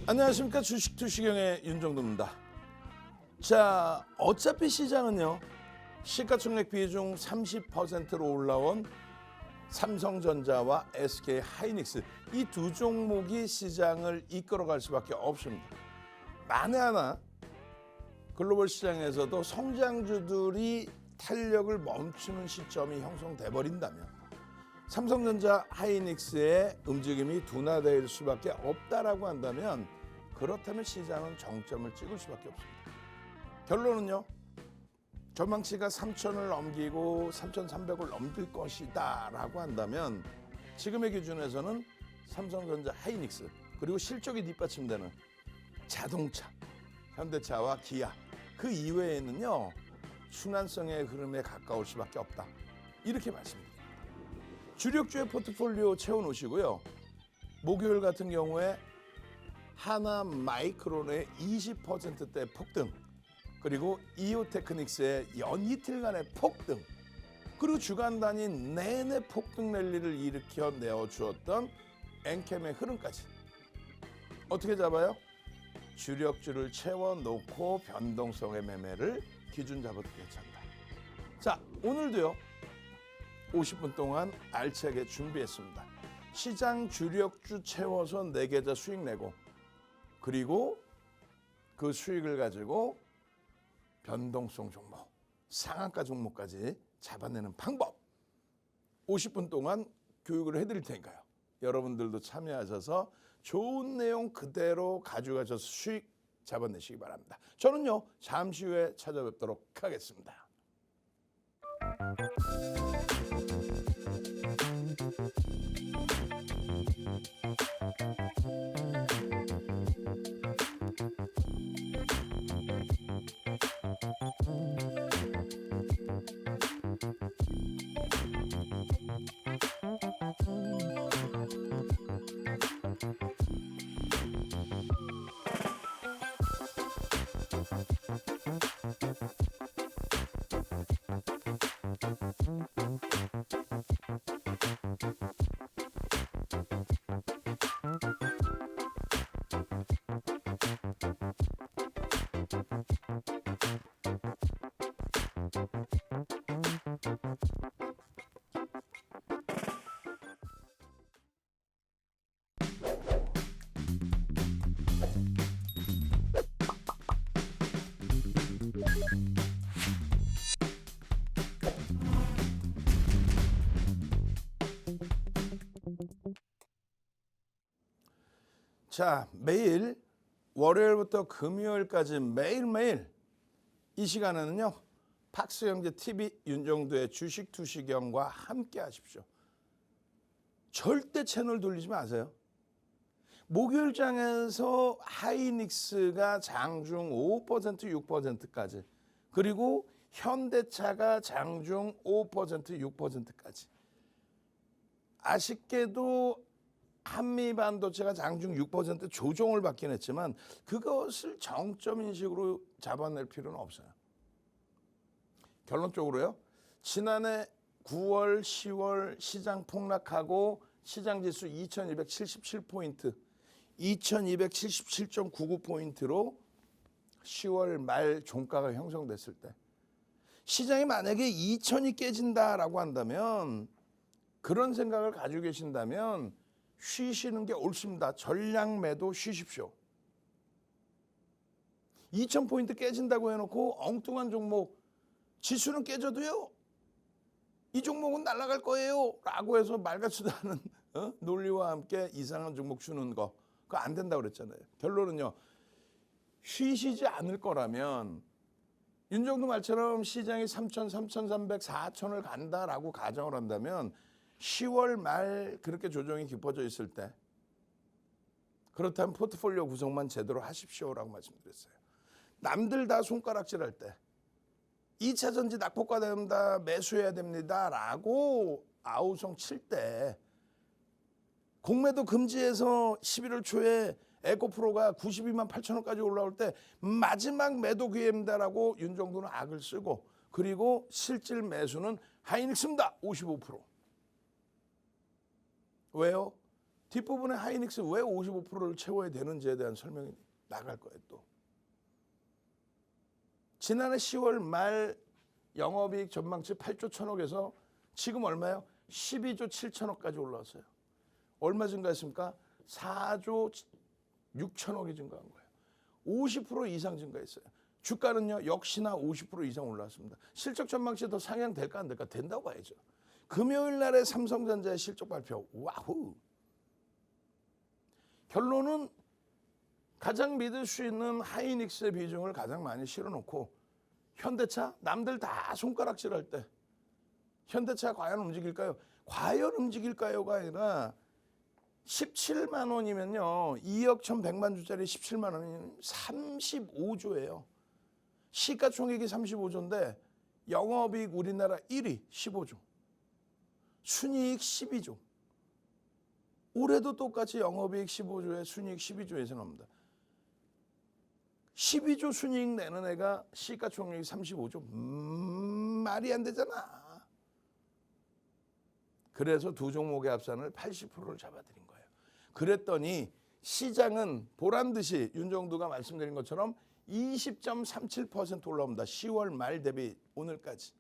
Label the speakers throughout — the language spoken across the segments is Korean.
Speaker 1: 안녕하십니까. 주식투시경의 윤정도입니다. 자, 어차피 시장은요, 시가총액 비중 30%로 올라온 삼성전자와 SK하이닉스 이 두 종목이 시장을 이끌어갈 수밖에 없습니다. 만에 하나 글로벌 시장에서도 성장주들이 탄력을 멈추는 시점이 형성돼 버린다면 삼성전자, 하이닉스의 움직임이 둔화될 수밖에 없다라고 한다면 그렇다면 시장은 정점을 찍을 수밖에 없습니다. 결론은요, 전망치가 3,000을 넘기고 3,300을 넘길 것이다 라고 한다면 지금의 기준에서는 삼성전자, 하이닉스 그리고 실적이 뒷받침되는 자동차, 현대차와 기아 그 이외에는요 순환성의 흐름에 가까울 수밖에 없다, 이렇게 말씀드립니다. 주력주의 포트폴리오 채워놓으시고요. 목요일 같은 경우에 하나마이크론의 20%대 폭등, 그리고 이오테크닉스의 연이틀간의 폭등, 그리고 주간 단위 내내 폭등 랠리를 일으켜 내어주었던 엔캠의 흐름까지 어떻게 잡아요? 주력주를 채워놓고 변동성의 매매를 기준 잡아도 괜찮다. 자, 오늘도요 50분 동안 알차게 준비했습니다. 시장 주력주 채워서 내계좌 수익 내고, 그리고 그 수익을 가지고 변동성 종목, 상한가 종목까지 잡아내는 방법 50분 동안 교육을 해드릴 테니까요. 여러분들도 참여하셔서 좋은 내용 그대로 가져가셔서 수익 잡아내시기 바랍니다. 저는요 잠시 후에 찾아뵙도록 하겠습니다. 자, 매일 월요일부터 금요일까지 매일매일 이 시간에는요 박수영재 TV 윤정도의 주식투시경과 함께 하십시오. 절대 채널 돌리지 마세요. 목요일장에서 하이닉스가 장중 5% 6%까지, 그리고 현대차가 장중 5% 6%까지, 아쉽게도 한미반도체가 장중 6% 조정을 받긴 했지만 그것을 정점 인식으로 잡아낼 필요는 없어요. 결론적으로요, 지난해 9월, 10월 시장 폭락하고 시장지수 2277포인트, 2277.99포인트로 10월 말 종가가 형성됐을 때 시장이 만약에 2000이 깨진다라고 한다면, 그런 생각을 가지고 계신다면 쉬시는 게 옳습니다. 전량 매도 쉬십시오. 2000포인트 깨진다고 해놓고 엉뚱한 종목, 지수는 깨져도요 이 종목은 날아갈 거예요 라고 해서 말 같지도 않은 논리와 함께 이상한 종목 주는 거, 그거 안 된다고 그랬잖아요. 결론은요, 쉬시지 않을 거라면 윤정도 말처럼 시장이 3,000, 3,300, 4,000을 간다라고 가정을 한다면 10월 말 그렇게 조정이 깊어져 있을 때, 그렇다면 포트폴리오 구성만 제대로 하십시오라고 말씀드렸어요. 남들 다 손가락질할 때 2차 전지 낙폭과 됩니다, 매수해야 됩니다 라고 아우성 칠 때, 공매도 금지해서 11월 초에 에코프로가 92만 8천원까지 올라올 때 마지막 매도 기회입니다라고 윤정도는 악을 쓰고, 그리고 실질 매수는 하이닉스입니다 55%. 왜요? 뒷부분에 하이닉스 왜 55%를 채워야 되는지에 대한 설명이 나갈 거예요. 또 지난해 10월 말 영업이익 전망치 8조 1천억에서 지금 얼마요? 12조 7천억까지 올라왔어요. 얼마 증가했습니까? 4조 6천억이 증가한 거예요. 50% 이상 증가했어요. 주가는요 역시나 50% 이상 올라왔습니다. 실적 전망치 더 상향될까 안 될까? 된다고 봐야죠. 금요일 날에 삼성전자의 실적 발표. 와우. 결론은 가장 믿을 수 있는 하이닉스의 비중을 가장 많이 실어놓고 현대차 남들 다 손가락질할 때 현대차 과연 움직일까요? 과연 움직일까요가 아니라 17만 원이면요 2억 1,100만 주짜리 17만 원이면 35조예요. 시가총액이 35조인데 영업이익 우리나라 1위 15조, 순이익 12조. 올해도 똑같이 영업이익 15조에 순이익 12조에서 나옵니다. 12조 순이익 내는 애가 시가총액이 35조. 말이 안 되잖아. 그래서 두 종목의 합산을 80%를 잡아드린 거예요. 그랬더니 시장은 보란듯이 윤정두가 말씀드린 것처럼 20.37% 올라옵니다. 10월 말 대비 오늘까지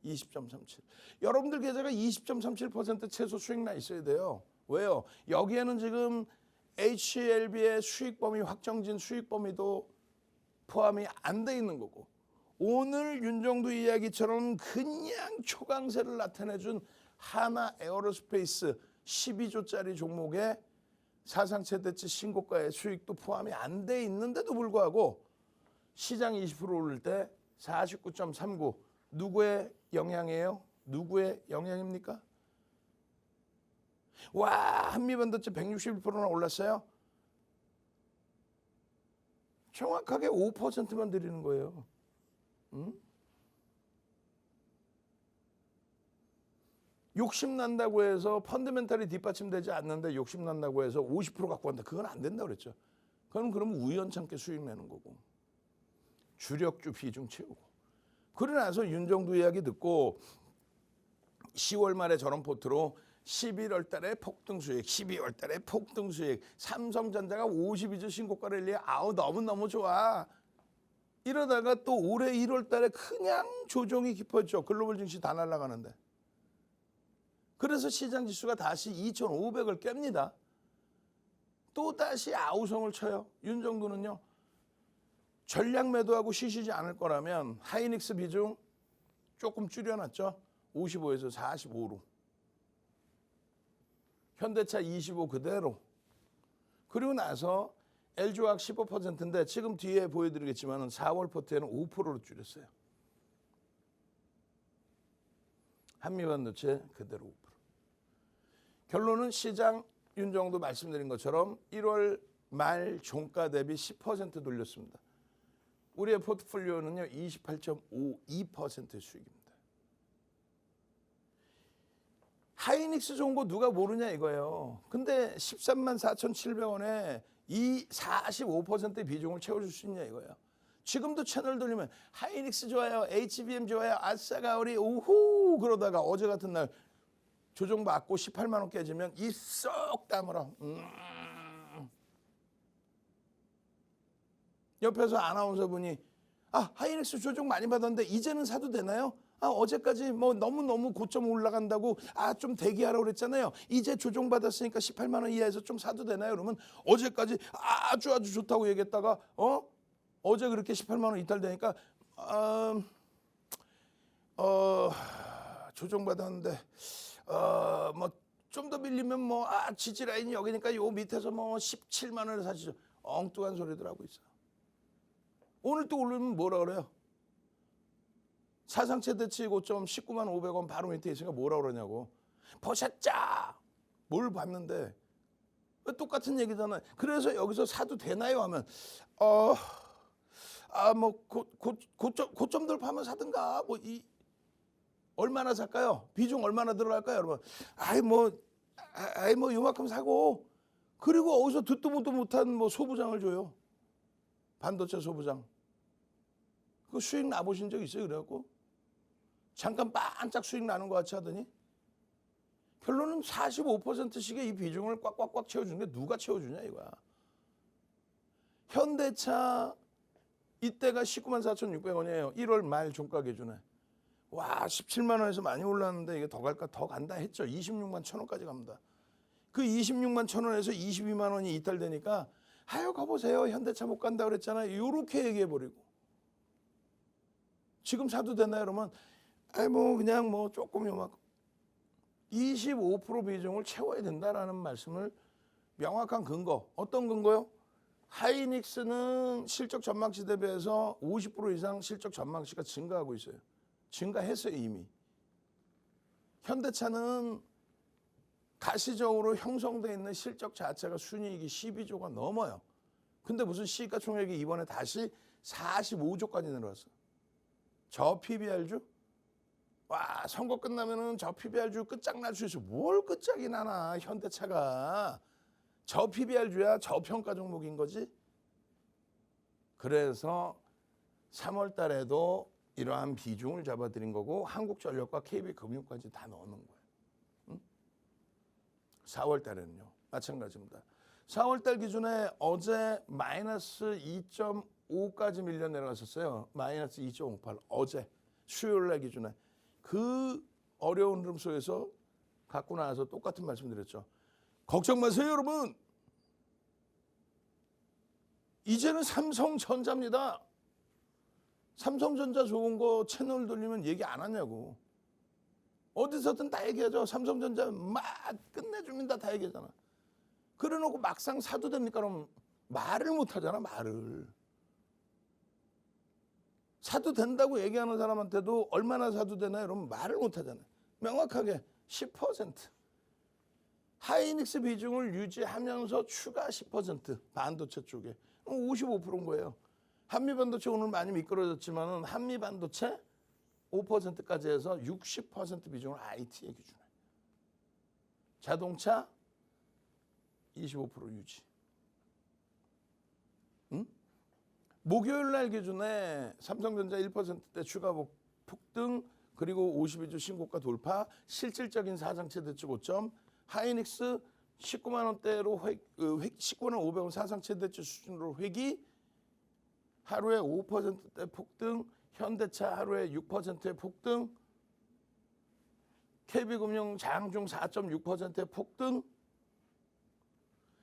Speaker 1: 20.37. 여러분들 계좌가 20.37% 최소 수익 나 있어야 돼요. 왜요? 여기에는 지금 HLB의 수익 범위 확정진 수익 범위도 포함이 안 돼 있는 거고 오늘 윤정두 이야기처럼 그냥 초강세를 나타내준 하나 에어로스페이스 12조짜리 종목에 사상 최대치 신고가의 수익도 포함이 안 돼 있는데도 불구하고 시장 20% 오를 때 49.39 누구의 영향이에요? 누구의 영향입니까? 와 한미반도체 161%나 올랐어요. 정확하게 5%만 드리는 거예요. 응? 욕심난다고 해서 펀더멘탈이 뒷받침되지 않는데 욕심난다고 해서 50% 갖고 간다. 그건 안 된다고 그랬죠. 그럼 우연찮게 수익 내는 거고. 주력주 비중 채우고. 그러고 나서 윤정두 이야기 듣고 10월 말에 저런 포트로 11월 달에 폭등 수익, 12월 달에 폭등 수익, 삼성전자가 52주 신고가를 일리에 아우 너무너무 좋아. 이러다가 또 올해 1월 달에 그냥 조정이 깊어졌죠. 글로벌 증시 다 날아가는데. 그래서 시장 지수가 다시 2,500을 깹니다. 또 다시 아우성을 쳐요. 윤정두는요. 전략 매도하고 쉬시지 않을 거라면 하이닉스 비중 조금 줄여놨죠. 55에서 45로. 현대차 25 그대로. 그리고 나서 LG화학 15%인데 지금 뒤에 보여드리겠지만 4월 포트에는 5%로 줄였어요. 한미반도체 그대로 5%. 결론은 시장 윤정도 말씀드린 것처럼 1월 말 종가 대비 10% 돌렸습니다. 우리의 포트폴리오는요 28.52%의 수익입니다. 하이닉스 좋은 거 누가 모르냐 이거예요. 근데 13만 4,700원에 이 45%의 비중을 채워줄 수 있냐 이거예요. 지금도 채널 돌리면 하이닉스 좋아요, HBM 좋아요, 아싸가오리 우후 그러다가 어제 같은 날 조정 받고 18만 원 깨지면 이 쏙 다물어. 옆에서 아나운서분이 하이닉스 조정 많이 받았는데 이제는 사도 되나요? 어제까지 뭐 너무너무 고점 올라간다고 좀 대기하라고 그랬잖아요. 이제 조정 받았으니까 18만 원 이하에서 좀 사도 되나요? 그러면 어제까지 아주 좋다고 얘기했다가 어제 그렇게 18만 원 이탈되니까 조정 받았는데 뭐 좀 더 밀리면 뭐 지지 라인이 여기니까 요 밑에서 뭐 17만 원을 사시죠. 엉뚱한 소리들 하고 있어요. 오늘 또 오르면 뭐라 그래요? 사상 최대치 고점 19만 500원 바로 밑에 있으니까 뭐라 그러냐고. 보셨죠? 뭘 봤는데 똑같은 얘기잖아요. 그래서 여기서 사도 되나요? 하면 뭐 고점들 파면 사든가 얼마나 살까요? 비중 얼마나 들어갈까요, 여러분? 뭐 요만큼 사고 그리고 어디서 듣도 보도 못한 뭐 소부장을 줘요. 반도체 소부장. 그 수익 나보신 적 있어요? 그래갖고 잠깐 반짝 수익 나는 것 같이 하더니 결론은 45%씩의 이 비중을 꽉꽉꽉 채워주는 게 누가 채워주냐 이거야. 현대차 이때가 19만 4,600원이에요. 1월 말 종가 기준에. 와 17만 원에서 많이 올랐는데 이게 더 갈까? 더 간다 했죠. 26만 1,000원까지 갑니다. 그 26만 1,000원에서 22만 원이 이탈되니까 아유 가보세요. 현대차 못 간다 그랬잖아요. 이렇게 얘기해버리고. 지금 사도 되나요? 그러면 아이 뭐 그냥 뭐 조금 요만큼 25% 비중을 채워야 된다라는 말씀을 명확한 근거. 어떤 근거요? 하이닉스는 실적 전망치 대비해서 50% 이상 실적 전망치가 증가하고 있어요. 증가했어요 이미. 현대차는 가시적으로 형성되어 있는 실적 자체가 순이익이 12조가 넘어요. 근데 무슨 시가총액이 이번에 다시 45조까지 늘어났어. 저 PBR주? 와 선거 끝나면은 저 PBR주 끝장날 수 있어. 뭘 끝장이 나나 현대차가. 저 PBR주야 저평가 종목인 거지. 그래서 3월 달에도 이러한 비중을 잡아드린 거고 한국전력과 KB금융까지 다 넣는 거예요. 응? 4월 달에는요. 마찬가지입니다. 4월 달 기준에 어제 마이너스 2.5까지 밀려 내려갔었어요. 마이너스 2.58 어제 수요일 날 기준에. 그 어려운 흐름 속에서 갖고 나와서 똑같은 말씀 드렸죠. 걱정 마세요 여러분. 이제는 삼성전자입니다. 삼성전자 좋은 거 채널 돌리면 얘기 안 하냐고. 어디서든 다 얘기하죠. 삼성전자 막 끝내줍니다. 다 얘기하잖아. 그래놓고 막상 사도 됩니까? 그럼 말을 못 하잖아. 말을. 사도 된다고 얘기하는 사람한테도 얼마나 사도 되나요? 그러면 말을 못 하잖아요. 명확하게 10%. 하이닉스 비중을 유지하면서 추가 10% 반도체 쪽에 55%인 거예요. 한미반도체 오늘 많이 미끄러졌지만 한미반도체 5%까지 해서 60% 비중을 IT에 기준에. 자동차 25% 유지. 응? 목요일 날 기준에 삼성전자 1%대 추가 폭등 그리고 52주 신고가 돌파 실질적인 사상최대치 고점 하이닉스 19만 원대로 19만 500원 사상최대치 수준으로 회귀 하루에 5%대 폭등 현대차 하루에 6%의 폭등 KB금융 장중 4.6%의 폭등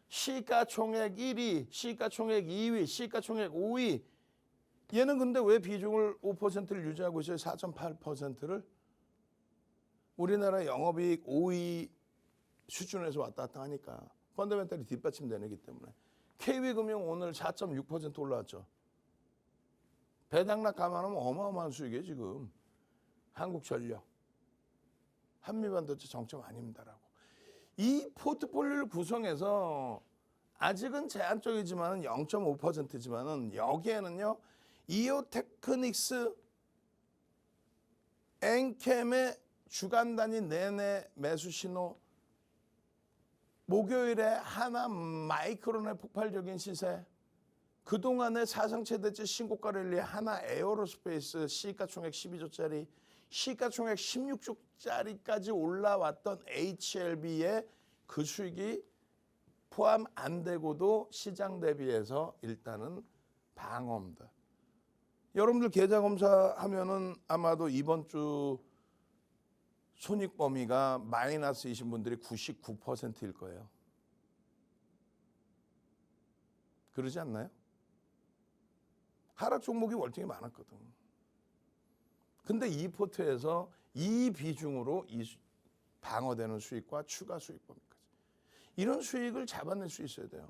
Speaker 1: 시가총액 1위, 시가총액 2위, 시가총액 5위. 얘는 근데 왜 비중을 5%를 유지하고 있어요? 4.8%를. 우리나라 영업이익 5위 수준에서 왔다 갔다 하니까 펀더멘털이 뒷받침되기 때문에. KB금융 오늘 4.6% 올라왔죠. 배당락 감안하면 어마어마한 수익이에요 지금. 한국전력. 한미반도체 정점 아닙니다라고. 이 포트폴리오를 구성해서 아직은 제한적이지만 0.5%지만은 여기에는요 이오테크닉스 엔캠의 주간 단위 내내 매수 신호 목요일에 하나 마이크론의 폭발적인 시세 그동안의 사상 최대치 신고가 랠리 하나 에어로스페이스 시가총액 12조짜리 시가총액 16조짜리까지 올라왔던 HLB의 그 수익이 포함 안 되고도 시장 대비해서 일단은 방어입니다. 여러분들 계좌 검사하면은 아마도 이번 주 손익 범위가 마이너스이신 분들이 99%일 거예요. 그러지 않나요? 하락 종목이 월등히 많았거든. 근데 이 포트에서 이 비중으로 이 방어되는 수익과 추가 수익 범위까지 이런 수익을 잡아낼 수 있어야 돼요.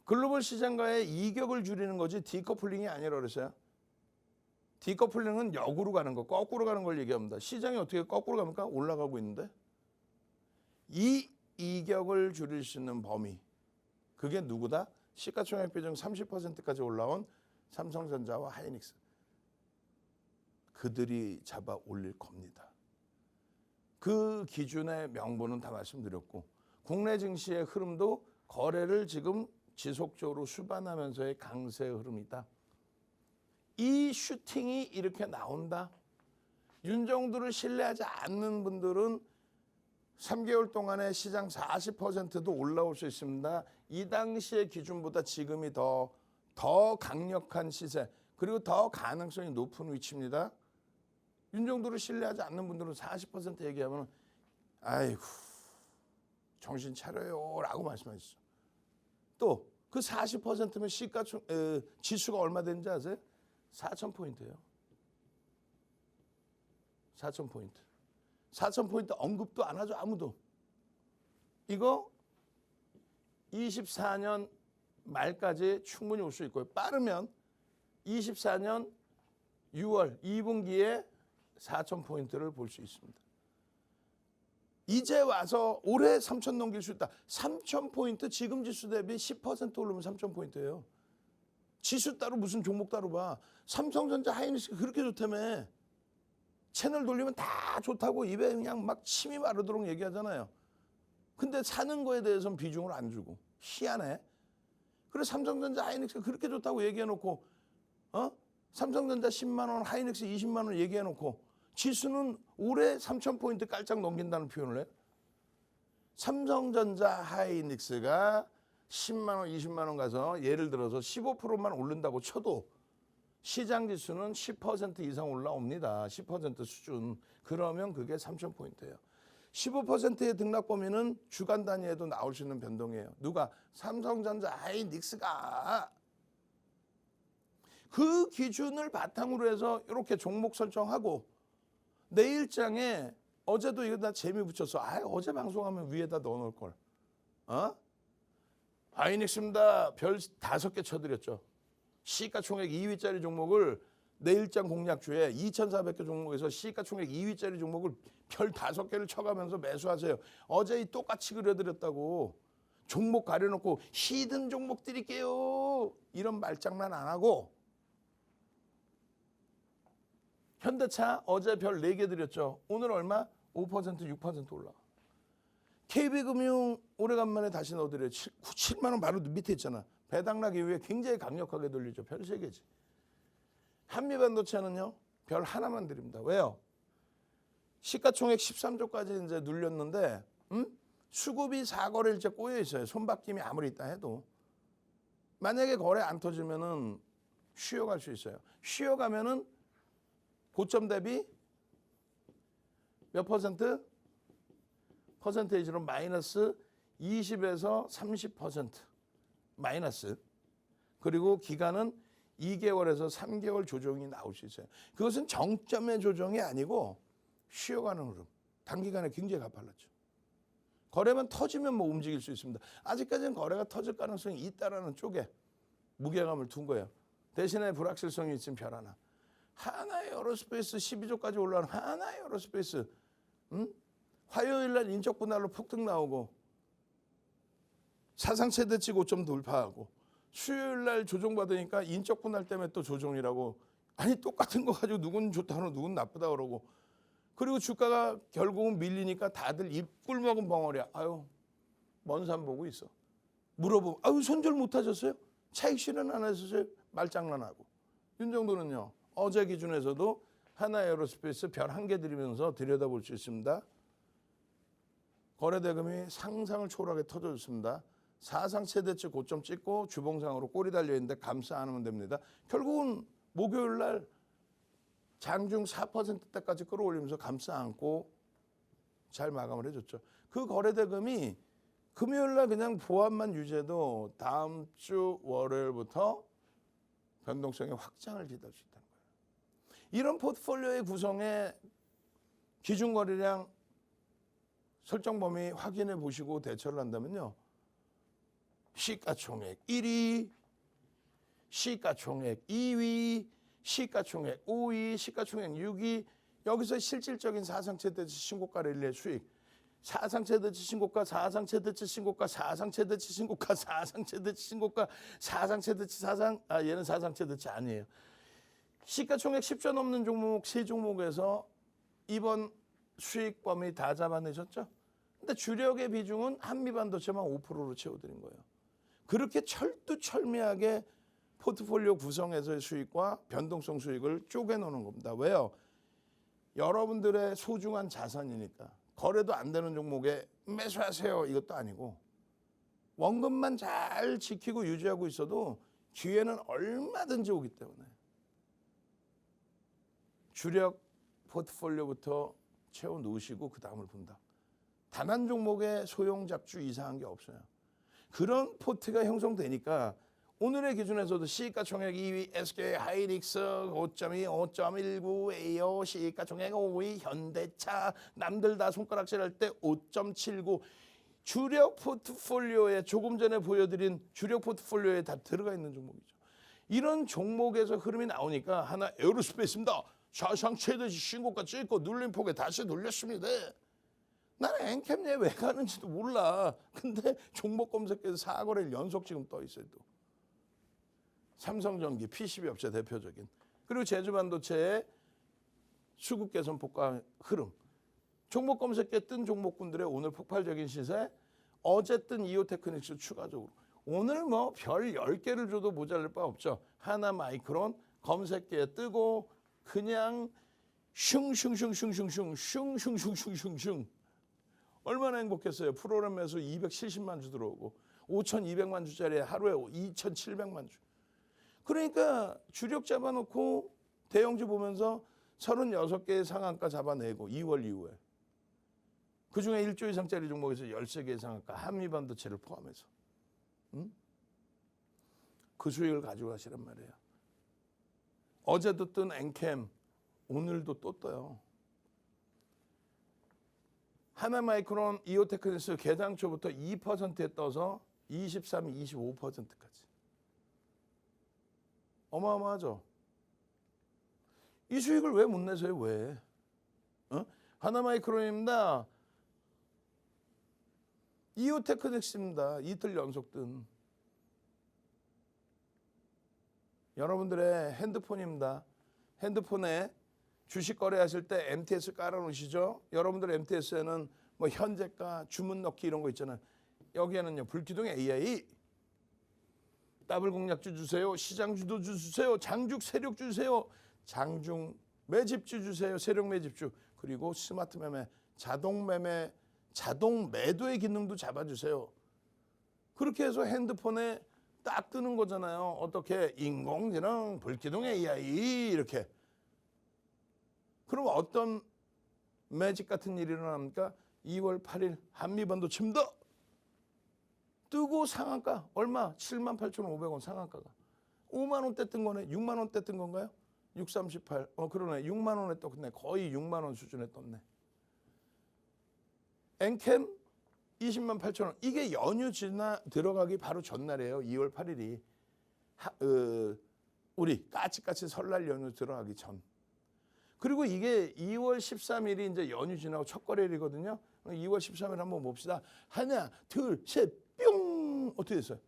Speaker 1: 글로벌 시장과의 이격을 줄이는 거지 디커플링이 아니라 그랬어요. 디커플링은 역으로 가는 거, 거꾸로 가는 걸 얘기합니다. 시장이 어떻게 거꾸로 갑니까? 올라가고 있는데. 이 이격을 줄일 수 있는 범위. 그게 누구다? 시가총액 비중 30%까지 올라온 삼성전자와 하이닉스. 그들이 잡아 올릴 겁니다. 그 기준의 명분은 다 말씀드렸고 국내 증시의 흐름도 거래를 지금 지속적으로 수반하면서의 강세의 흐름이다. 이 슈팅이 이렇게 나온다. 윤정두를 신뢰하지 않는 분들은 3개월 동안에 시장 40%도 올라올 수 있습니다. 이 당시의 기준보다 지금이 더 강력한 시세, 그리고 더 가능성이 높은 위치입니다. 윤정도를 신뢰하지 않는 분들은 40% 얘기하면 아이고 정신 차려요 라고 말씀하시죠. 또 그 40%면 지수가 얼마 되는지 아세요? 4,000포인트예요. 4,000포인트. 4,000포인트 언급도 안 하죠, 아무도. 이거 24년 말까지 충분히 올 수 있고요. 빠르면 24년 6월 2분기에 4,000포인트를 볼 수 있습니다. 이제 와서 올해 3,000 넘길 수 있다. 3,000포인트 지금 지수 대비 10% 오르면 3,000포인트예요. 지수 따로 무슨 종목 따로 봐. 삼성전자 하이닉스 그렇게 좋다며. 채널 돌리면 다 좋다고 입에 그냥 막 침이 마르도록 얘기하잖아요. 근데 사는 거에 대해서는 비중을 안 주고. 희한해. 그래 삼성전자 하이닉스 그렇게 좋다고 얘기해놓고 삼성전자 10만 원, 하이닉스 20만 원 얘기해놓고 지수는 올해 3,000포인트 깔짝 넘긴다는 표현을 해. 삼성전자 하이닉스가 10만 원, 20만 원 가서 예를 들어서 15%만 오른다고 쳐도 시장 지수는 10% 이상 올라옵니다. 10% 수준. 그러면 그게 3,000포인트예요. 15%의 등락 범위는 주간 단위에도 나올 수 있는 변동이에요. 누가? 삼성전자 하이닉스가. 그 기준을 바탕으로 해서 이렇게 종목 설정하고 내일장에 어제도 이거 다 재미 붙였어. 어제 방송하면 위에다 넣어놓을 걸. 하이닉스입니다. 별 5개 쳐드렸죠. 시가총액 2위짜리 종목을 내일장 공략주에 2,400개 종목에서 시가총액 2위짜리 종목을 별 5개를 쳐가면서 매수하세요. 어제 이 똑같이 그려드렸다고. 종목 가려놓고 히든 종목 드릴게요. 이런 말장난 안 하고. 현대차 어제 별 4개 드렸죠. 오늘 얼마? 5%, 6% 올라가. KB금융 오래간만에 다시 넣어드려요. 7만 원 바로 밑에 있잖아. 배당락 이후에 굉장히 강력하게 돌리죠. 별 3개지. 한미반도체는요. 별 하나만 드립니다. 왜요? 시가총액 13조까지 이제 눌렸는데 수급이 4거래일째 꼬여 있어요. 손바뀜이 아무리 있다 해도. 만약에 거래 안 터지면은 쉬어갈 수 있어요. 쉬어가면은 고점 대비 몇 퍼센트? 퍼센테이지로 마이너스 20에서 30% 마이너스. 그리고 기간은 2개월에서 3개월 조정이 나올 수 있어요. 그것은 정점의 조정이 아니고 쉬어가는 흐름. 단기간에 굉장히 가팔랐죠. 거래만 터지면 뭐 움직일 수 있습니다. 아직까지는 거래가 터질 가능성이 있다라는 쪽에 무게감을 둔 거예요. 대신에 불확실성이 있으면 별 하나. 하나에어로스페이스 12조까지 올라가는 하나에어로스페이스. 화요일날 인적 분할로 폭등 나오고 사상 최대치 고점 돌파하고 수요일날 조정받으니까 인적 분할 때문에 또 조정이라고. 아니 똑같은 거 가지고 누군 좋다 그러고 누군 나쁘다 그러고. 그리고 주가가 결국은 밀리니까 다들 입꿀 먹은 벙어리야. 먼 산 보고 있어. 물어보면 손절 못 하셨어요? 차익 실현 안 하셨어요? 말장난하고. 윤정도는요. 어제 기준에서도 하나에어로스페이스 별 1개 드리면서 들여다볼 수 있습니다. 거래대금이 상상을 초월하게 터져줬습니다. 사상 최대치 고점 찍고 주봉상으로 꼬리 달려있는데 감싸 안으면 됩니다. 결국은 목요일 날 장중 4%대까지 끌어올리면서 감싸 안고 잘 마감을 해줬죠. 그 거래대금이 금요일 날 그냥 보합만 유지해도 다음 주 월요일부터 변동성의 확장을 기대할 수 있다는 거예요. 이런 포트폴리오의 구성에 기준 거래량 설정 범위 확인해 보시고 대처를 한다면요. 시가총액 1위, 시가총액 2위, 시가총액 5위, 시가총액 6위. 여기서 실질적인 사상 최대치 신고가 랠리의 수익. 사상 최대치 신고가, 사상 최대치 신고가, 사상 최대치 신고가, 사상 최대치 신고가, 사상 최대치 얘는 사상 최대치 아니에요. 시가총액 10조 넘는 종목 3종목에서 이번 수익 범위 다 잡아내셨죠? 근데 주력의 비중은 한미반도체만 5%로 채워드린 거예요. 그렇게 철두철미하게 포트폴리오 구성에서의 수익과 변동성 수익을 쪼개놓는 겁니다. 왜요? 여러분들의 소중한 자산이니까. 거래도 안 되는 종목에 매수하세요 이것도 아니고 원금만 잘 지키고 유지하고 있어도 기회는 얼마든지 오기 때문에 주력 포트폴리오부터 채워 놓으시고 그 다음을 본다. 단 한 종목에 소형 잡주 이상한 게 없어요. 그런 포트가 형성되니까 오늘의 기준에서도 시가총액 2위 SK 하이닉스 5.2, 5.19, 에이어 시가총액 5위 현대차 남들 다 손가락질할 때 5.79 주력 포트폴리오에 조금 전에 보여드린 주력 포트폴리오에 다 들어가 있는 종목이죠. 이런 종목에서 흐름이 나오니까 하나 에어로스페이스입니다. 사상 최대 신고가 찍고 눌린 폭에 다시 눌렸습니다. 나는 엔캠에 왜 가는지도 몰라. 근데 종목 검색해서 4거래일 연속 지금 떠 있어요. 또. 삼성전기 PCB 업체 대표적인 그리고 제주반도체의 수급 개선 폭과 흐름 종목 검색에 뜬 종목군들의 오늘 폭발적인 시세 어제 뜬 이오테크닉스 추가적으로 오늘 뭐 별 10개를 줘도 모자랄 바 없죠. 하나마이크론 검색계에 뜨고 그냥 슝슝슝슝슝슝 얼마나 행복했어요. 프로그램 매수 270만 주 들어오고 5,200만 주짜리 하루에 2,700만 주. 그러니까 주력 잡아놓고 대형주 보면서 36개의 상한가 잡아내고 2월 이후에 그중에 1조 이상짜리 종목에서 13개의 상한가 한미반도체를 포함해서 그 수익을 가져가시란 말이에요. 어제도 뜬 엔캠 오늘도 또 떠요. 하나마이크론 이오테크닉스 개장초부터 2%에 떠서 23, 25%까지. 어마어마하죠. 이 수익을 왜 못 내세요? 왜? 하나마이크론입니다. 이오테크닉스입니다. 이틀 연속 뜬. 여러분들의 핸드폰입니다. 핸드폰에 주식 거래하실 때 MTS 깔아놓으시죠? 여러분들 MTS에는 뭐 현재가, 주문 넣기 이런 거 있잖아요. 여기에는요 불기둥 AI, 더블 공략주 주세요, 시장주도 주세요, 장죽 세력주 주세요, 장중 매집주 주세요, 세력 매집주, 그리고 스마트 매매, 자동 매매, 자동 매도의 기능도 잡아주세요. 그렇게 해서 핸드폰에 딱 뜨는 거잖아요. 어떻게 인공지능, 불기둥 AI 이렇게. 그럼 어떤 매직 같은 일이 일어납니까? 2월 8일 한미반도체입니다. 뜨고 상한가 얼마? 78,500원 상한가가. 5만 원대 뜬 거네. 6만 원대 뜬 건가요? 638. 그러네. 6만 원에 떴네. 거의 6만 원 수준에 떴네. 엔캠 20만 8천 원. 이게 연휴 지나 들어가기 바로 전날이에요. 2월 8일이. 우리 까치까치 설날 연휴 들어가기 전. 그리고 이게 2월 13일이 이제 연휴 지나고 첫 거래일이거든요. 2월 13일 한번 봅시다. 하나, 둘, 셋, 뿅! 어떻게 됐어요?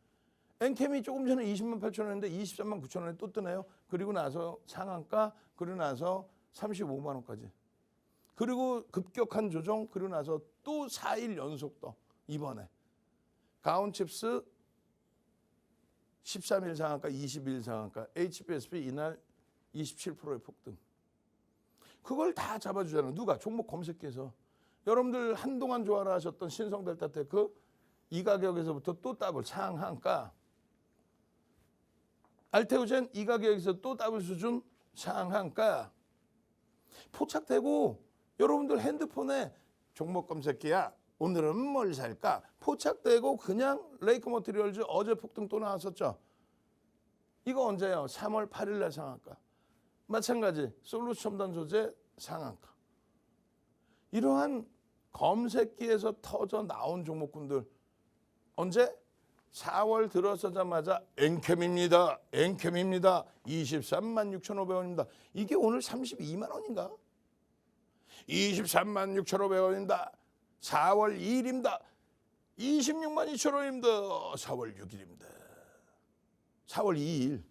Speaker 1: 엔캠이 조금 전에 20만 8천 원인데 23만 9천 원에 또 뜨네요. 그리고 나서 상한가, 그리고 나서 35만 원까지. 그리고 급격한 조정, 그리고 나서 또 4일 연속 떠. 이번에. 가온칩스 13일 상한가, 20일 상한가, HBSP 이날 27%의 폭등. 그걸 다 잡아주잖아요. 누가? 종목 검색해서. 여러분들 한동안 좋아라 하셨던 신성델타테크 이 가격에서부터 또 더블 상한가. 알테오젠 이 가격에서 또 더블 수준 상한가. 포착되고 여러분들 핸드폰에 종목 검색기야. 오늘은 뭘 살까? 포착되고 그냥 레이크 머티리얼즈 어제 폭등 또 나왔었죠. 이거 언제요? 3월 8일 날 상한가. 마찬가지 솔루션 첨단 소재 상한가. 이러한 검색기에서 터져 나온 종목군들 언제? 4월 들어서자마자 엔캠입니다. 엔캠입니다. 23만 6,500원입니다. 이게 오늘 32만 원인가? 23만 6,500원입니다. 4월 2일입니다. 26만 2,000원입니다. 4월 6일입니다. 4월 2일.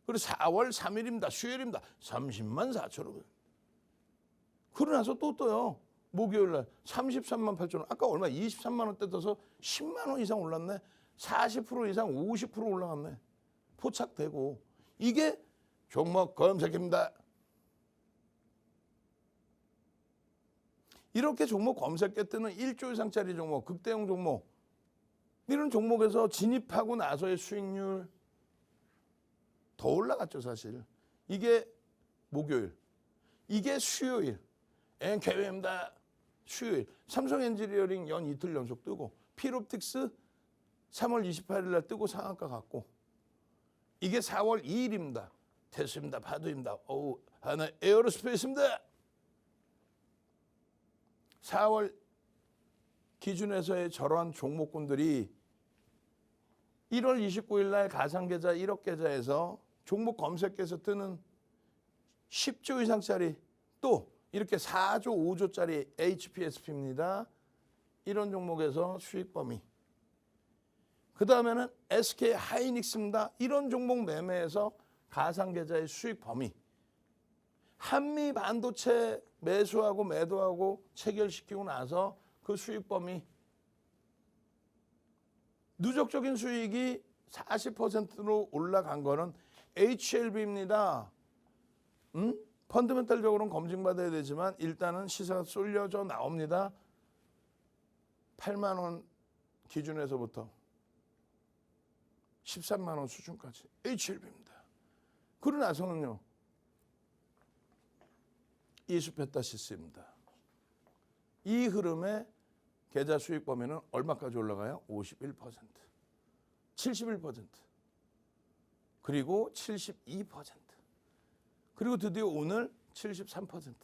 Speaker 1: 그리고 4월 3일입니다. 수요일입니다. 30만 4,000원. 그러고 나서 또 떠요. 목요일 날 33만 8,000원. 아까 얼마? 23만 원대 떠서 10만 원 이상 올랐네. 40% 이상 50% 올라갔네. 포착되고. 이게 종목 검색입니다. 이렇게 종목 검색해 뜨는 1조 이상짜리 종목, 극대형 종목 이런 종목에서 진입하고 나서의 수익률 더 올라갔죠 사실. 이게 목요일, 이게 수요일, 개회입니다. 수요일, 삼성 엔지니어링 연 이틀 연속 뜨고, 필옵틱스 3월 28일 날 뜨고 상한가 갔고, 이게 4월 2일입니다. 됐습니다. 파도입니다. 하나 에어로스페이스입니다. 4월 기준에서의 저러한 종목군들이 1월 29일 날 가상계좌 1억 계좌에서 종목 검색해서 뜨는 10조 이상짜리 또 이렇게 4조, 5조짜리 HPSP입니다. 이런 종목에서 수익 범위. 그 다음에는 SK 하이닉스입니다. 이런 종목 매매에서 가상계좌의 수익 범위. 한미 반도체 매수하고 매도하고 체결시키고 나서 그 수익 범위. 누적적인 수익이 40%로 올라간 거는 HLB입니다. 펀더멘탈적으로는 검증받아야 되지만 일단은 시세가 쏠려져 나옵니다. 8만 원 기준에서부터 13만 원 수준까지 HLB입니다. 그러고 나서는요. 이수페타시스입니다. 이 흐름에 계좌 수익 범위는 얼마까지 올라가요? 51%, 71%, 그리고 72%, 그리고 드디어 오늘 73%.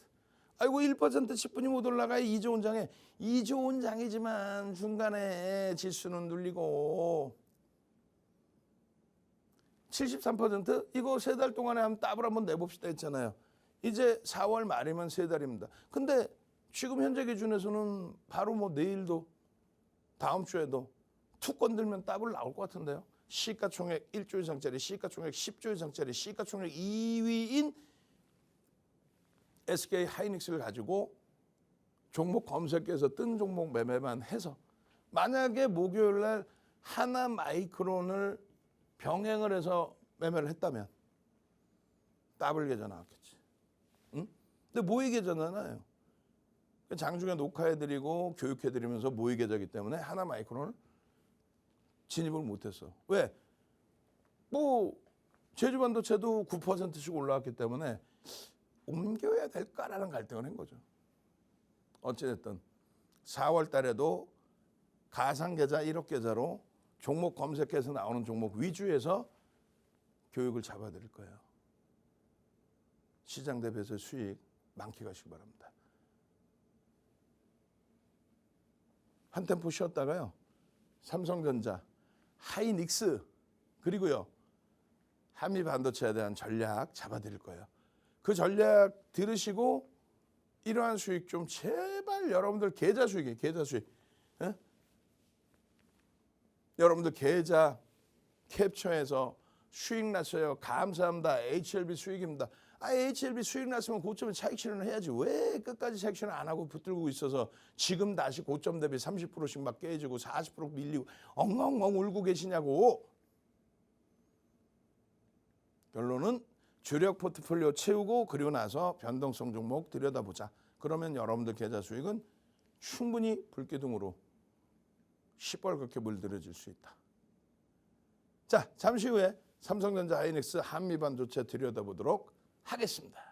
Speaker 1: 아이고 1% 10분이 못 올라가요. 2조 원장에. 2조 원장이지만 중간에 지수는 눌리고 73% 이거 3달 동안에 한번 답을 한번 내봅시다 했잖아요. 이제 4월 말이면 3달입니다. 근데 지금 현재 기준에서는 바로 뭐 내일도 다음 주에도 툭 건들면 답을 나올 것 같은데요. 시가총액 1조 이상짜리, 시가총액 10조 이상짜리, 시가총액 2위인 SK 하이닉스를 가지고 종목 검색해서 뜬 종목 매매만 해서 만약에 목요일 날 하나 마이크론을 병행을 해서 매매를 했다면 더블 계좌 나왔겠지. 응? 근데 모의 계좌잖아요. 장중에 녹화해드리고 교육해드리면서 모의 계좌이기 때문에 하나 마이크론을 진입을 못했어. 왜? 뭐 제주반도체도 9%씩 올라왔기 때문에 옮겨야 될까라는 갈등을 한 거죠. 어찌됐든 4월 달에도 가상계좌 1억 계좌로 종목 검색해서 나오는 종목 위주에서 교육을 잡아드릴 거예요. 시장 대비해서 수익 많게 가시기 바랍니다. 한 템포 쉬었다가요. 삼성전자, 하이닉스 그리고요. 한미 반도체에 대한 전략 잡아드릴 거예요. 그 전략 들으시고 이러한 수익 좀 제발 여러분들 계좌 수익이에요. 계좌 수익. 에? 여러분들 계좌 캡처해서 수익 났어요. 감사합니다. HLB 수익입니다. HLB 수익 났으면 고점에 차익 실현을 해야지. 왜 끝까지 차익 실현 안 하고 붙들고 있어서 지금 다시 고점 대비 30%씩 막 깨지고 40% 밀리고 엉엉엉 울고 계시냐고. 결론은 주력 포트폴리오 채우고 그리고 나서 변동성 종목 들여다보자. 그러면 여러분들 계좌 수익은 충분히 불기둥으로 시뻘겋게 물들여질 수 있다. 자, 잠시 후에 삼성전자, 하이닉스, 한미반도체 들여다보도록 하겠습니다.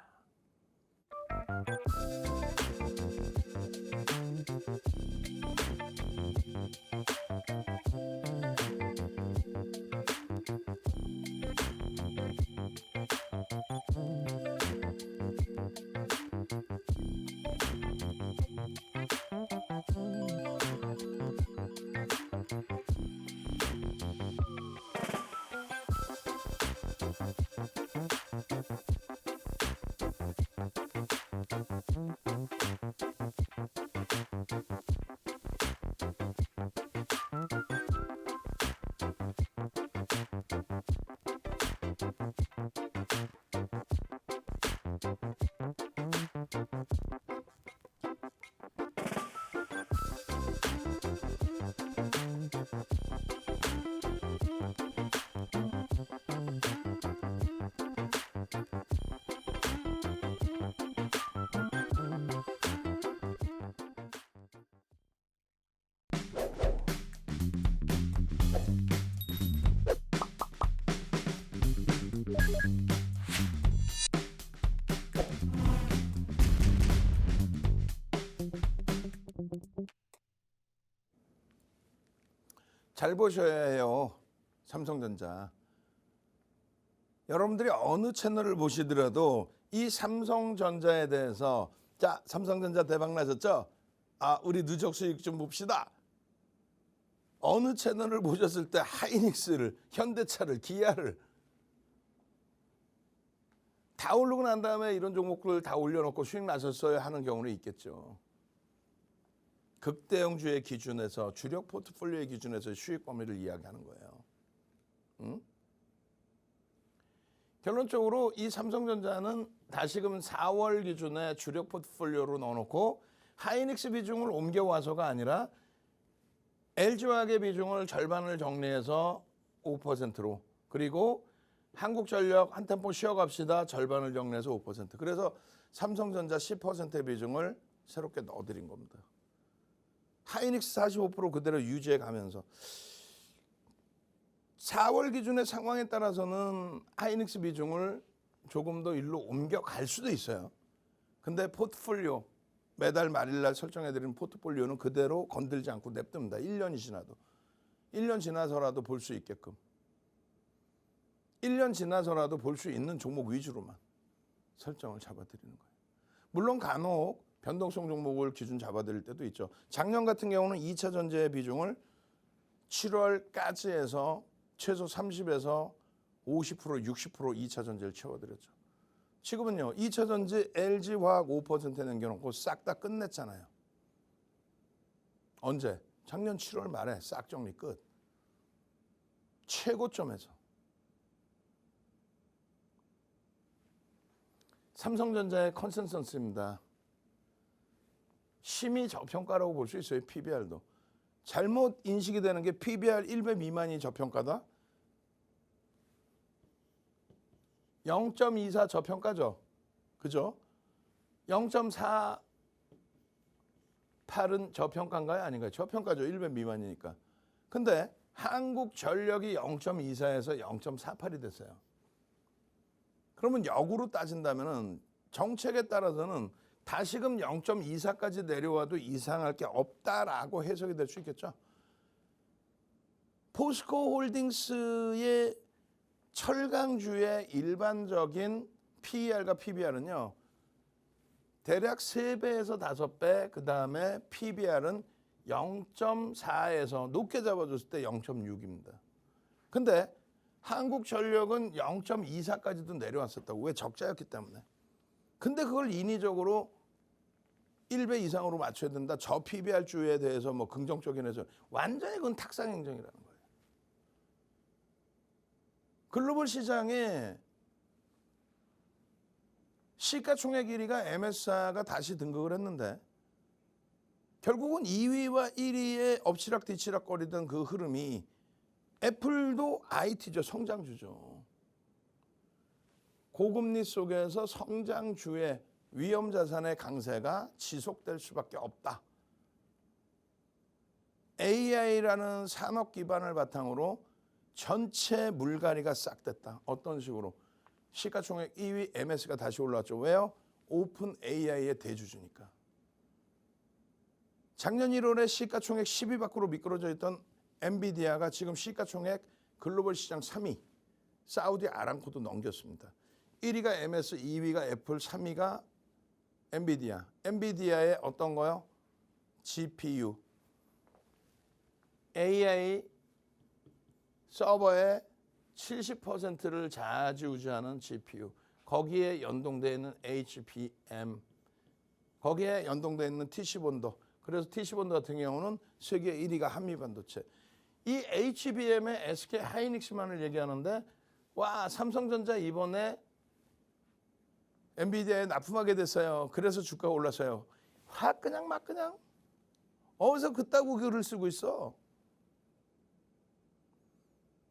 Speaker 1: 잘 보셔야 해요. 삼성전자. 여러분들이 어느 채널을 보시더라도 이 삼성전자에 대해서 자, 삼성전자 대박 나셨죠? 아, 우리 누적 수익 좀 봅시다. 어느 채널을 보셨을 때 하이닉스를, 현대차를, 기아를 다 오르고 난 다음에 이런 종목들을 다 올려놓고 수익 나셨어야 하는 경우는 있겠죠. 극대형주의 기준에서 주력 포트폴리오의 기준에서 수익 범위를 이야기하는 거예요. 응? 결론적으로 이 삼성전자는 다시금 4월 기준에 주력 포트폴리오로 넣어놓고 하이닉스 비중을 옮겨와서가 아니라 LG화학의 비중을 절반을 정리해서 5%로 그리고 한국전력 한 템포 쉬어갑시다 절반을 정리해서 5%. 그래서 삼성전자 10%의 비중을 새롭게 넣어드린 겁니다. 하이닉스 45% 그대로 유지해 가면서 4월 기준의 상황에 따라서는 하이닉스 비중을 조금 더 일로 옮겨갈 수도 있어요. 근데 포트폴리오 매달 말일날 설정해드리는 포트폴리오는 그대로 건들지 않고 냅둡니다. 1년이 지나도. 1년 지나서라도 볼 수 있게끔. 1년 지나서라도 볼 수 있는 종목 위주로만 설정을 잡아드리는 거예요. 물론 간혹 변동성 종목을 기준 잡아드릴 때도 있죠. 작년 같은 경우는 2차 전지의 비중을 7월까지 해서 최소 30에서 50%, 60% 2차 전지를 채워드렸죠. 지금은요. 2차 전지 LG화학 5% 남겨놓고 싹 다 끝냈잖아요. 언제? 작년 7월 말에 싹 정리 끝. 최고점에서. 삼성전자의 컨센서스입니다. 심히 저평가라고 볼 수 있어요. PBR도. 잘못 인식이 되는 게 PBR 1배 미만이 저평가다. 0.24 저평가죠. 그죠? 0.48은 저평가인가요? 아닌가요? 저평가죠. 1배 미만이니까. 근데 한국전력이 0.24에서 0.48이 됐어요. 그러면 역으로 따진다면 정책에 따라서는 다시금 0.24까지 내려와도 이상할 게 없다라고 해석이 될 수 있겠죠. 포스코 홀딩스의 철강주의 일반적인 PER과 PBR은요. 대략 3배에서 5배, 그 다음에 PBR은 0.4에서 높게 잡아줬을 때 0.6입니다. 근데 한국전력은 0.24까지도 내려왔었다고. 왜? 적자였기 때문에. 근데 그걸 인위적으로 1배 이상으로 맞춰야 된다. 저 PBR 주에 대해서 뭐 긍정적인 해서 완전히 그건 탁상 행정이라는 거예요. 글로벌 시장에 시가총액 1위가 MS사가 다시 등극을 했는데 결국은 2위와 1위의 엎치락뒤치락 거리던 그 흐름이 애플도 IT죠. 성장주죠. 고금리 속에서 성장주의 위험자산의 강세가 지속될 수밖에 없다. AI라는 산업 기반을 바탕으로 전체 물갈이가 싹 됐다. 어떤 식으로? 시가총액 2위 MS가 다시 올라왔죠. 왜요? 오픈 AI의 대주주니까. 작년 1월에 시가총액 10위 밖으로 미끄러져 있던 엔비디아가 지금 시가총액 글로벌 시장 3위. 사우디 아람코도 넘겼습니다. 1위가 MS, 2위가 애플, 3위가 엔비디아. 엔비디아의 어떤 거요? GPU. AI 서버의 70%를 좌지우지하는 GPU. 거기에 연동되어 있는 HBM. 거기에 연동되어 있는 TC본도. 그래서 TC본도 같은 경우는 세계 1위가 한미반도체. 이 HBM의 SK 하이닉스만을 얘기하는데 와 삼성전자 이번에 엔비디아에 납품하게 됐어요. 그래서 주가가 올랐어요. 확 그냥 막 그냥 어디서 그따구 글을 쓰고 있어.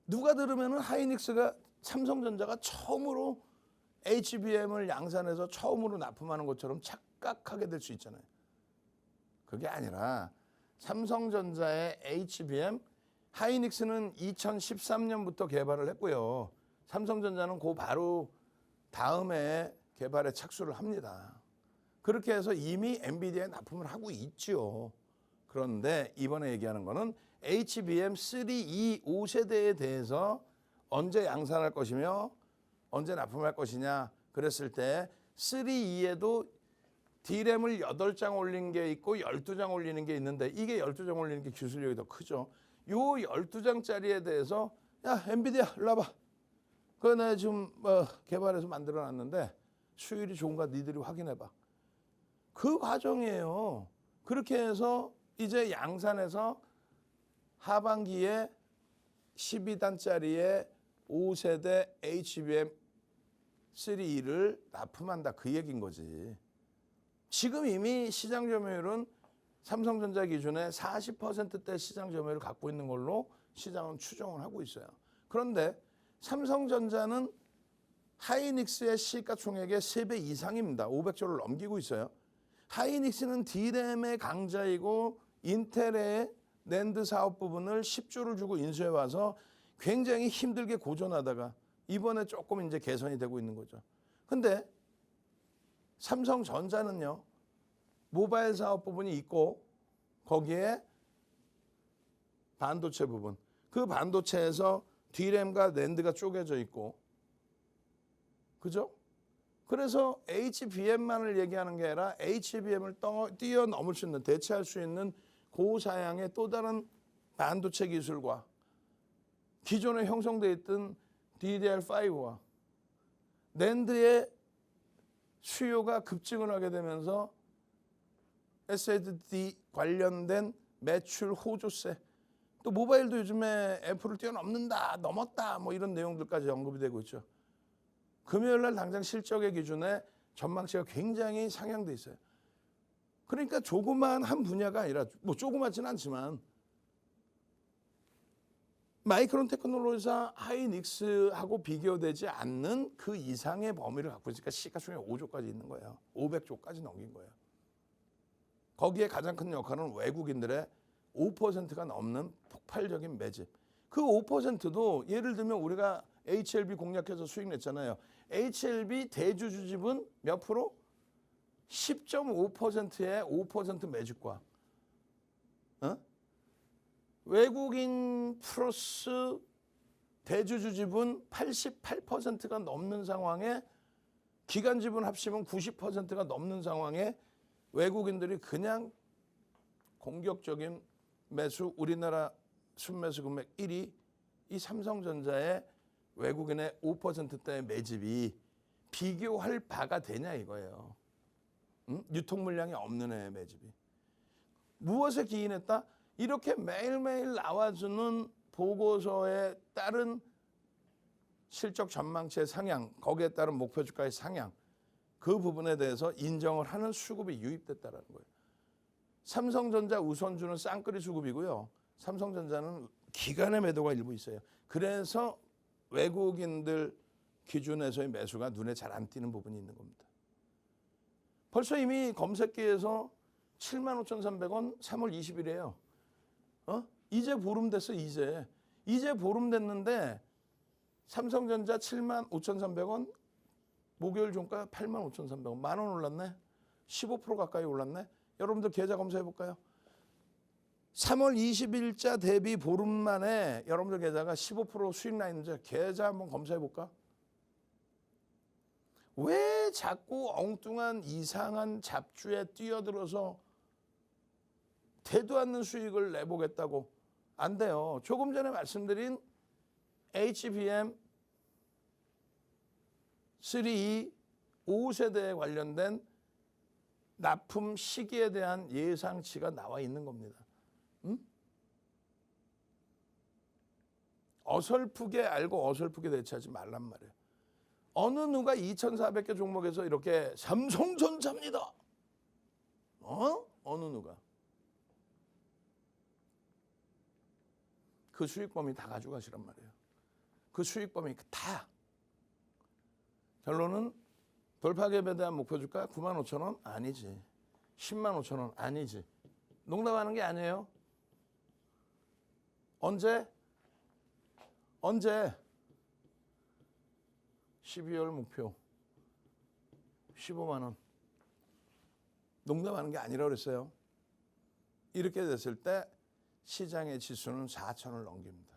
Speaker 1: 누가 들으면은 하이닉스가 삼성전자가 처음으로 HBM을 양산해서 처음으로 납품하는 것처럼 착각하게 될 수 있잖아요. 그게 아니라 삼성전자의 HBM 하이닉스는 2013년부터 개발을 했고요. 삼성전자는 그 바로 다음에 개발에 착수를 합니다. 그렇게 해서 이미 엔비디아에 납품을 하고 있죠. 그런데 이번에 얘기하는 거는 HBM3E 5세대에 대해서 언제 양산할 것이며 언제 납품할 것이냐 그랬을 때 3E에도 D램을 8장 올린 게 있고 12장 올리는 게 있는데 이게 12장 올리는 게 기술력이 더 크죠. 요 12장짜리에 대해서 야 엔비디아 일로 와봐. 그거 내가 지금 개발해서 만들어놨는데 수율이 좋은가 니들이 확인해봐. 그 과정이에요. 그렇게 해서 이제 양산해서 하반기에 12단짜리의 5세대 HBM3E를 납품한다 그 얘기인 거지. 지금 이미 시장 점유율은 삼성전자 기준에 40%대 시장 점유율을 갖고 있는 걸로 시장은 추정을 하고 있어요. 그런데 삼성전자는 하이닉스의 시가총액의 3배 이상입니다. 500조를 넘기고 있어요. 하이닉스는 D램의 강자이고 인텔의 낸드 사업 부분을 10조를 주고 인수해 와서 굉장히 힘들게 고전하다가 이번에 조금 이제 개선이 되고 있는 거죠. 근데 삼성전자는요. 모바일 사업 부분이 있고 거기에 반도체 부분. 그 반도체에서 D램과 낸드가 쪼개져 있고 그죠? 그래서 HBM만을 얘기하는 게 아니라 HBM을 뛰어넘을 수 있는 대체할 수 있는 고사양의 또 다른 반도체 기술과 기존에 형성되어 있던 DDR5와 낸드의 수요가 급증을 하게 되면서 SSD 관련된 매출 호조세 또 모바일도 요즘에 애플을 뛰어넘는다 넘었다 뭐 이런 내용들까지 언급이 되고 있죠. 금요일 날 당장 실적의 기준에 전망치가 굉장히 상향돼 있어요. 그러니까 조그만 한 분야가 아니라 뭐 조그맣지는 않지만 마이크론 테크놀로지사 하이닉스하고 비교되지 않는 그 이상의 범위를 갖고 있으니까 시가총액 5조까지 있는 거예요. 500조까지 넘긴 거예요. 거기에 가장 큰 역할은 외국인들의 5%가 넘는 폭발적인 매집. 그 5%도 예를 들면 우리가 HLB 공략해서 수익 냈잖아요. HLB 대주주집은 몇 프로? 10.5%의 5% 매집과 외국인 플러스 대주주 지분 88%가 넘는 상황에 기관 지분 합치면 90%가 넘는 상황에 외국인들이 그냥 공격적인 매수 우리나라 순매수 금액 1위 이 삼성전자의 외국인의 5%대의 매집이 비교할 바가 되냐 이거예요. 유통 물량이 없는 애의 매집이. 무엇에 기인했다? 이렇게 매일매일 나와주는 보고서에 따른 실적 전망치의 상향, 거기에 따른 목표 주가의 상향, 그 부분에 대해서 인정을 하는 수급이 유입됐다는 거예요. 삼성전자 우선주는 쌍끌이 수급이고요. 삼성전자는 기관의 매도가 일부 있어요. 그래서 외국인들 기준에서의 매수가 눈에 잘 안 띄는 부분이 있는 겁니다. 벌써 이미 검색기에서 75,300원 3월 20일이에요. 이제 보름 됐어, 이제 보름 됐는데 삼성전자 75,300원, 목요일 종가 85,300원, 10,000원 올랐네. 15% 가까이 올랐네. 여러분들 계좌 검사해 볼까요? 3월 20일자 대비 보름 만에 여러분들 계좌가 15% 수익 나 있는지 계좌 한번 검사해 볼까? 왜 자꾸 엉뚱한 이상한 잡주에 뛰어들어서 되도 않는 수익을 내보겠다고? 안 돼요. 조금 전에 말씀드린 HBM 3E 5세대에 관련된 납품 시기에 대한 예상치가 나와 있는 겁니다. 어설프게 알고 어설프게 대처하지 말란 말이에요. 어느 누가 2,400개 종목에서 이렇게 삼성전자입니다. 어느 누가. 그 수익범위 다 가져가시란 말이에요. 그 수익범위 다. 결론은 돌파갭에 대한 목표 주가 95,000원 아니지. 105,000원 아니지. 농담하는 게 아니에요. 언제? 12월 목표 15만 원. 농담하는 게 아니라고 그랬어요. 이렇게 됐을 때 시장의 지수는 4천을 넘깁니다.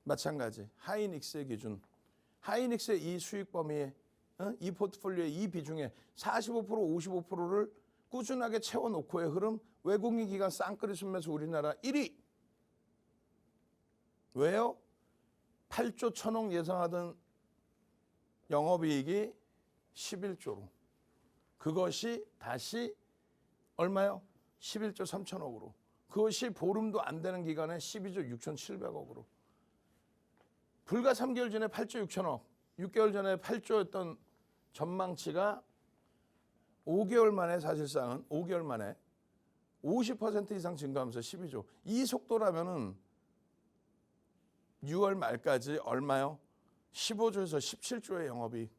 Speaker 1: 마찬가지 하이닉스의 기준, 하이닉스의 이 수익 범위에 이 포트폴리오의 이 비중에 45% 55%를 꾸준하게 채워놓고의 흐름, 외국인 기관 쌍끌이 순매수 우리나라 1위. 왜요? 8조 1천억 예상하던 영업이익이 11조로. 그것이 다시 얼마요? 11조 3천억으로. 그것이 보름도 안 되는 기간에 12조 6,700억으로. 불과 3개월 전에 8조 6천억, 6개월 전에 8조였던 전망치가 5개월 만에 사실상은 5개월 만에 50% 이상 증가하면서 12조. 이 속도라면은 6월 말까지 얼마요? 15조에서 17조의 영업이익.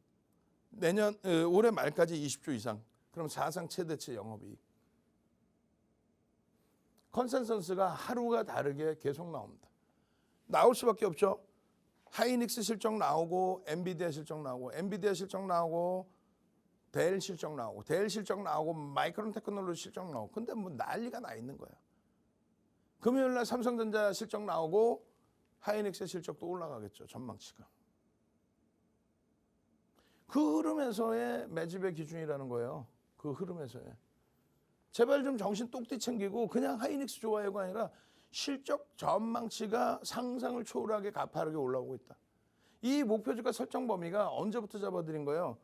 Speaker 1: 올해 말까지 20조 이상. 그럼 사상 최대치 영업이익. 컨센서스가 하루가 다르게 계속 나옵니다. 나올 수밖에 없죠. 하이닉스 실적 나오고 엔비디아 실적 나오고 엔비디아 실적 나오고 델 실적 나오고 델 실적 나오고 마이크론 테크놀로지 실적 나오고 근데 뭐 난리가 나 있는 거야. 금요일 날 삼성전자 실적 나오고 하이닉스 실적도 올라가겠죠. 전망치가. 그 흐름에서의 매집의 기준이라는 거예요. 그 흐름에서의. 제발 좀 정신 똑띠 챙기고 그냥 하이닉스 좋아요가 아니라 실적 전망치가 상상을 초월하게 가파르게 올라오고 있다. 이 목표 주가 설정 범위가 언제부터 잡아드린 거예요?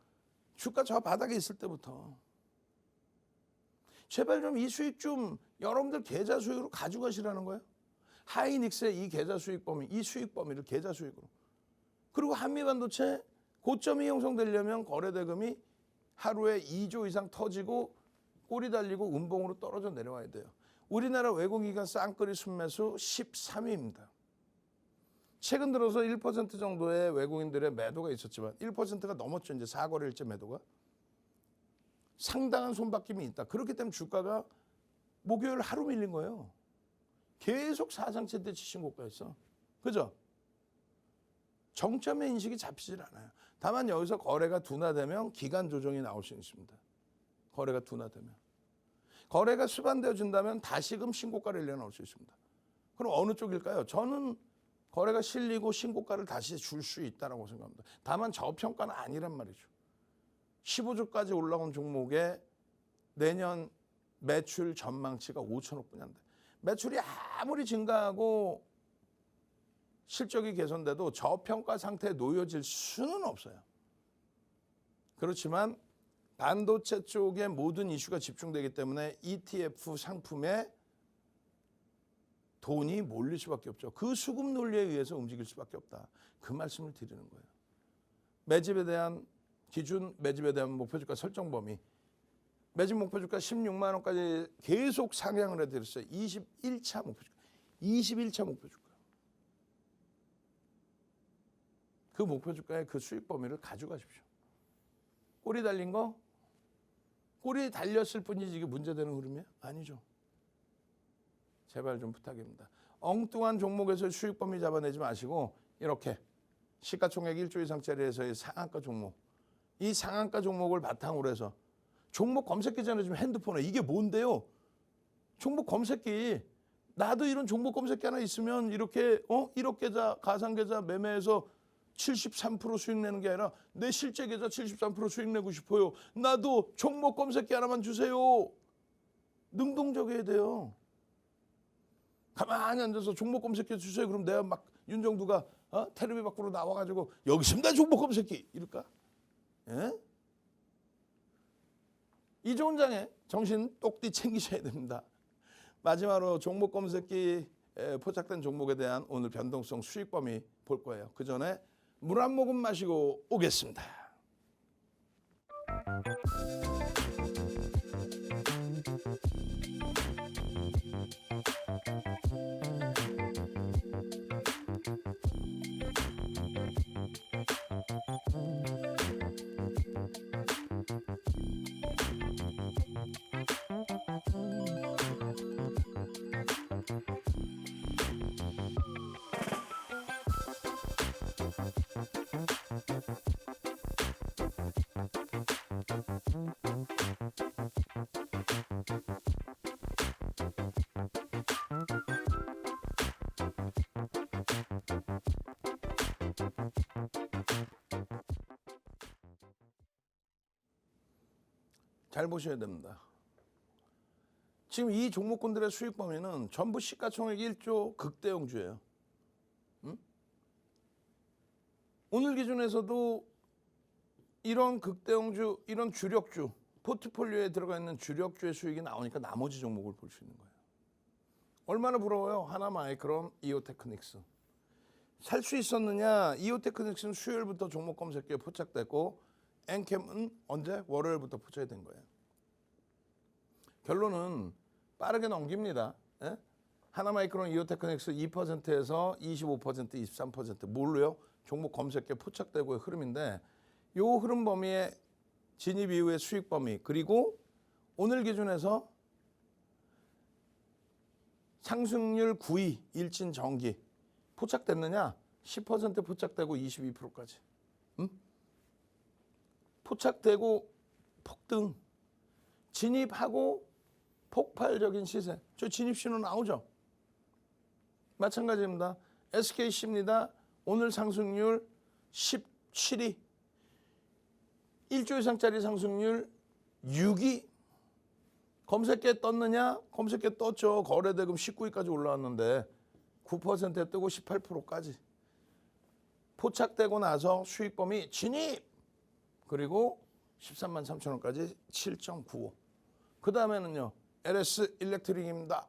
Speaker 1: 주가 저 바닥에 있을 때부터. 제발 좀 이 수익 좀 여러분들 계좌 수익으로 가져가시라는 거예요. 하이닉스의 이 계좌 수익 범위, 이 수익 범위를 계좌 수익으로. 그리고 한미반도체 고점이 형성되려면 거래대금이 하루에 2조 이상 터지고 꼬리 달리고 음봉으로 떨어져 내려와야 돼요. 우리나라 외국인기관 쌍끌이 순매수 13위입니다. 최근 들어서 1% 정도의 외국인들의 매도가 있었지만 1%가 넘었죠. 이제 4거래일째 매도가. 상당한 손바뀜이 있다. 그렇기 때문에 주가가 목요일 하루 밀린 거예요. 계속 사상 최대치 신고가였어. 그죠? 정점의 인식이 잡히질 않아요. 다만 여기서 거래가 둔화되면 기간 조정이 나올 수 있습니다. 거래가 둔화되면. 거래가 수반되어진다면 다시금 신고가를 내려놓을 수 있습니다. 그럼 어느 쪽일까요? 저는 거래가 실리고 신고가를 다시 줄 수 있다고 생각합니다. 다만 저평가는 아니란 말이죠. 15조까지 올라온 종목에 내년 매출 전망치가 5천억 분이 안 돼. 매출이 아무리 증가하고 실적이 개선돼도 저평가 상태에 놓여질 수는 없어요. 그렇지만 반도체 쪽에 모든 이슈가 집중되기 때문에 ETF 상품에 돈이 몰릴 수밖에 없죠. 그 수급 논리에 의해서 움직일 수밖에 없다. 그 말씀을 드리는 거예요. 매집에 대한 기준, 매집에 대한 목표주가 설정 범위. 매집 목표주가 16만 원까지 계속 상향을 해드렸어요. 21차 목표주가. 21차 목표주가. 그 목표주가의 그 수익 범위를 가져가십시오. 꼬리 달린 거? 꼬리 달렸을 뿐이지 이게 문제되는 흐름이에요? 아니죠. 제발 좀 부탁입니다. 엉뚱한 종목에서 수익 범위 잡아내지 마시고 이렇게 시가총액 1조 이상짜리에서의 상한가 종목. 이 상한가 종목을 바탕으로 해서 종목 검색기 전에 좀 핸드폰에 이게 뭔데요? 종목 검색기. 나도 이런 종목 검색기 하나 있으면 이렇게 1억 계좌 가상계좌 매매해서 73% 수익 내는 게 아니라 내 실제 계좌 73% 수익 내고 싶어요. 나도 종목 검색기 하나만 주세요. 능동적이어야 돼요. 가만히 앉아서 종목 검색기 주세요. 그럼 내가 막 윤정두가 텔레비 밖으로 나와가지고 여기 있습니다 종목 검색기 이럴까? 예? 이좋은 장에 정신 똑띠 챙기셔야 됩니다. 마지막으로 종목 검색기 포착된 종목에 대한 오늘 변동성 수익 범위 볼 거예요. 그 전에 물 한 모금 마시고 오겠습니다. 잘 보셔야 됩니다. 지금 이 종목군들의 수익 범위는 전부 시가총액 1조 극대형주예요. 오늘 기준에서도 이런 극대형주, 이런 주력주, 포트폴리오에 들어가 있는 주력주의 수익이 나오니까 나머지 종목을 볼 수 있는 거예요. 얼마나 부러워요. 하나마이크론, 이오테크닉스. 살 수 있었느냐? 이오테크닉스는 수요일부터 종목 검색기에 포착됐고 엔캠은 언제? 월요일부터 포착된 거예요. 결론은 빠르게 넘깁니다. 예? 하나마이크론, 이오테크닉스 2%에서 25%, 23% 뭘로요? 종목 검색기에 포착되고의 흐름인데 요 흐름 범위의 진입 이후의 수익 범위 그리고 오늘 기준에서 상승률 9위 일진전기 포착됐느냐? 10% 포착되고 22%까지. 포착되고 폭등. 진입하고 폭발적인 시세. 저 진입신호 나오죠? 마찬가지입니다. SKC입니다. 오늘 상승률 17위. 1조 이상짜리 상승률 6위. 검색기에 떴느냐? 검색기에 떴죠. 거래대금 19위까지 올라왔는데 9%에 뜨고 18%까지. 포착되고 나서 수익 범위 진입! 그리고 13만 3천 원까지 7.95. 그 다음에는요. LS 일렉트릭입니다.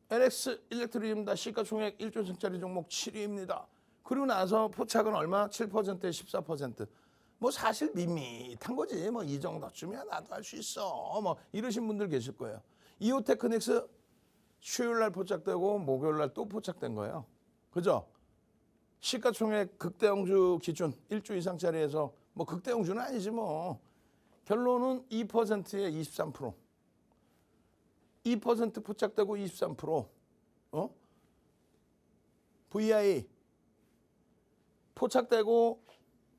Speaker 1: LS 일렉트릭입니다. 시가총액 1조 이상짜리 종목 7위입니다. 그리고 나서 포착은 얼마? 7%에 14%. 뭐 사실 밋밋한 거지. 뭐 이 정도쯤이야 나도 할 수 있어. 뭐 이러신 분들 계실 거예요. 이오테크닉스 수요일 날 포착되고 목요일 날 또 포착된 거예요. 그죠? 시가총액 극대형주 기준 1조 이상짜리에서 뭐 극대형주는 아니지 뭐. 결론은 2%에 23%. 2% 포착되고 23%. VI 포착되고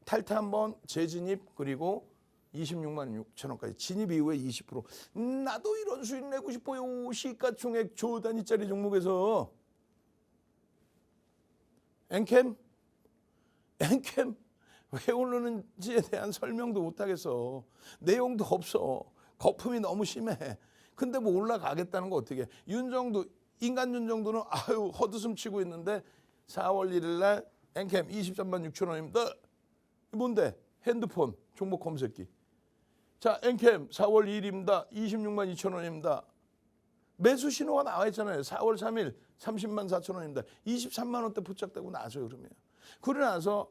Speaker 1: 탈퇴 한번 재진입 그리고 26만 6천 원까지 진입 이후에 20%. 나도 이런 수익 내고 싶어요. 시가총액 조 단위짜리 종목에서. 엔캠 왜 오르는지에 대한 설명도 못하겠어. 내용도 없어. 거품이 너무 심해. 근데 뭐 올라가겠다는 거 어떻게 해. 윤정도 인간 윤정도는 아유 헛웃음 치고 있는데 4월 1일 날 엔캠 23만 6천 원입니다. 뭔데? 핸드폰 종목 검색기. 자, 엔캠 4월 2일입니다. 26만 2천 원입니다. 매수 신호가 나와 있잖아요. 4월 3일 30만 4천 원입니다. 23만 원대 포착되고 나서 그러면. 그러고 나서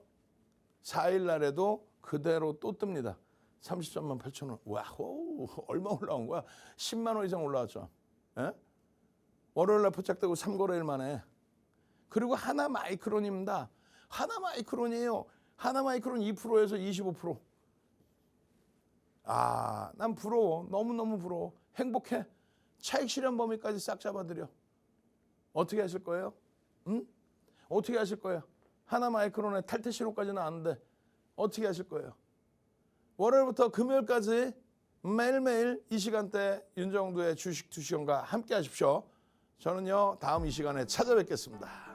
Speaker 1: 4일 날에도 그대로 또 뜹니다. 33만 8천 원. 와우, 얼마 올라온 거야? 10만 원 이상 올라왔죠. 에? 월요일 날 포착되고 3거래일 만에. 그리고 하나마이크론입니다. 하나마이크론이에요. 하나마이크론 2%에서 25%. 아, 난 부러워. 너무너무 부러워. 행복해. 차익 실현 범위까지 싹 잡아드려. 어떻게 하실 거예요? 응? 어떻게 하실 거예요? 하나마이크론에 탈퇴 신호까지 나왔는데 어떻게 하실 거예요? 월요일부터 금요일까지 매일매일 이 시간대 윤정두의 주식 투시원과 함께 하십시오. 저는요 다음 이 시간에 찾아뵙겠습니다.